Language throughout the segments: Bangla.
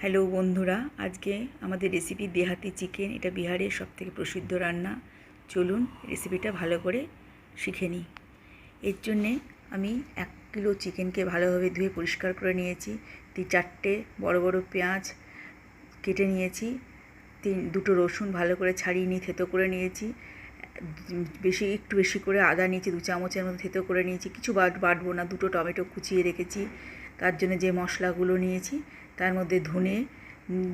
হ্যালো বন্ধুরা, আজকে আমাদের রেসিপি দেহাতি চিকেন। এটা বিহারের সবথেকে প্রসিদ্ধ রান্না। চলুন রেসিপিটা ভালো করে শিখে নিই। এর জন্যে আমি 1 কিলো চিকেনকে ভালোভাবে ধুয়ে পরিষ্কার করে নিয়েছি। 4টে বড় বড় পেঁয়াজ কেটে নিয়েছি। দুটো রসুন ভালো করে ছাড়িয়ে নিয়ে থেতো করে নিয়েছি। একটু বেশি করে আদা নিয়েছি, 2 চামচের মতো থেতো করে নিয়েছি। কিছু বাটবো না। 2টো টমেটো কুচিয়ে রেখেছি। তার জন্য যে মশলাগুলো নিয়েছি তার মধ্যে ধনে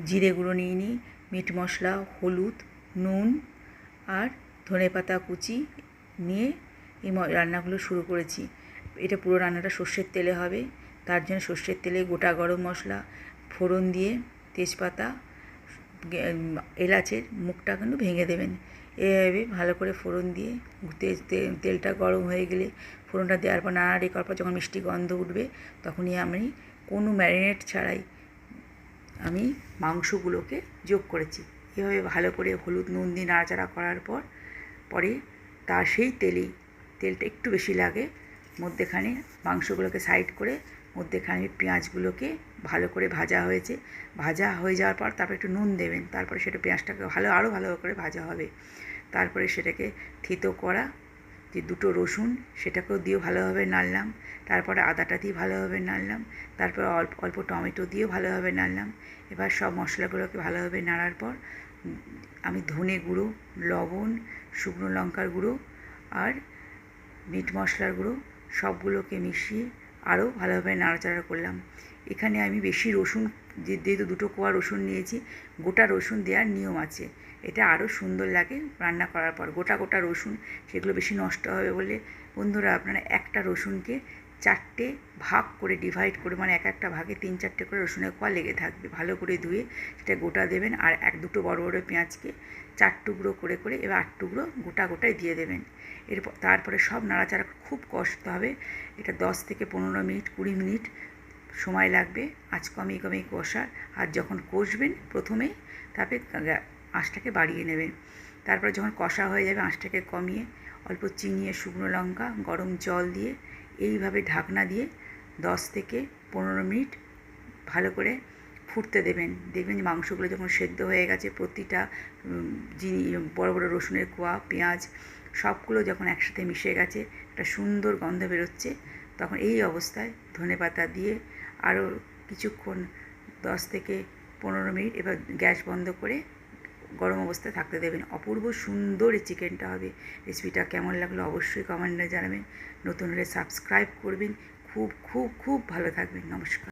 জিরে গুঁড়ো নিয়ে নিই, মিট মশলা, হলুদ, নুন আর ধনেপাতা কুচি নিয়ে এই রান্নাগুলো শুরু করেছি। এটা পুরো রান্নাটা সর্ষের তেলে হবে। তার জন্য সর্ষের তেলে গোটা গরম মশলা ফোড়ন দিয়ে তেজপাতা, এলাচের মুখটা কিন্তু ভেঙে দেবেন। এভাবে ভালো করে ফোড়ন দিয়ে তেলটা গরম হয়ে গেলে ফোড়নটা দেওয়ার পর নাড়ানাড়ি করার পর যখন মিষ্টি গন্ধ উঠবে তখনই আমি কোনো ম্যারিনেট ছাড়াই আমি মাংসগুলোকে যোগ করেছি। এভাবে ভালো করে হলুদ নুন দিয়ে নাড়াচাড়া করার পরে তার সেই তেলটা একটু বেশি লাগে, মধ্যেখানে মাংসগুলোকে সাইড করে মধ্যেখানে পেঁয়াজগুলোকে ভালো করে ভাজা হয়ে যাওয়ার পর তারপরে একটু নুন দেবেন। তারপরে সেটা পেঁয়াজটাকে আরও ভালো করে ভাজা হবে। তারপরে সেটাকে থেতো করা যে 2টো রসুন সেটাকেও দিয়ে ভালোভাবে নাড়লাম। তারপরে আদাটা দিয়ে ভালোভাবে নাড়লাম। তারপরে অল্প টমেটো দিয়েও ভালোভাবে নাড়লাম। এবার সব মশলাগুলোকে ভালোভাবে নাড়ার পর আমি ধনে গুঁড়ো, লবণ, শুকনো লঙ্কার গুঁড়ো আর মিট মশলার গুঁড়ো সবগুলোকে মিশিয়ে আরও ভালোভাবে নাড়াচাড়া করলাম। এখানে আমি বেশি রসুন যেহেতু 2টো কোয়া রসুন নিয়েছি, গোটা রসুন দেওয়ার নিয়ম আছে। এটা আরও সুন্দর লাগে রান্না করার পর। গোটা রসুন সেগুলো বেশি নষ্ট হবে বলে বন্ধুরা আপনারা একটা রসুনকে 4টে ভাগ করে ডিভাইড করে, মানে একটা ভাগে 3-4টে করে রসুনের কোয়া লেগে থাকবে। ভালো করে ধুয়ে সেটা গোটা দেবেন। আর 2টো বড় বড় পেঁয়াজকে 4 টুকরো করে এবার 8 টুকরো গোটাই দিয়ে দেবেন। তারপরে সব নাড়াচাড়া খুব কষতে হবে। এটা 10 থেকে 15 মিনিট 20 মিনিট সময় লাগবে আঁচ কমিয়ে কষার। আর যখন কষবেন প্রথমেই তারপরে আঁচটাকে বাড়িয়ে নেবেন। তারপরে যখন কষা হয়ে যাবে আঁচটাকে কমিয়ে অল্প চিনি আর শুকনো লঙ্কা গরম জল দিয়ে এইভাবে ঢাকনা দিয়ে 10 থেকে 15 মিনিট ভালো করে ফুটতে দেবেন। দেখবেন যে মাংসগুলো যখন সেদ্ধ হয়ে গেছে, প্রতিটা বড় বড় রসুনের কোয়া, পেঁয়াজ সবগুলো যখন একসাথে মিশে গেছে, একটা সুন্দর গন্ধ বেরোচ্ছে, তখন এই অবস্থায় ধনেপাতা দিয়ে আরও কিছুক্ষণ 10 থেকে 15 মিনিট এবার গ্যাস বন্ধ করে গরম অবস্থায় থাকতে দেবেন। অপূর্ব সুন্দর এই চিকেনটা হবে। রেসিপিটা কেমন লাগলো অবশ্যই কমেন্টে জানাবেন। নতুন হলে সাবস্ক্রাইব করবেন। খুব ভালো থাকবেন। নমস্কার।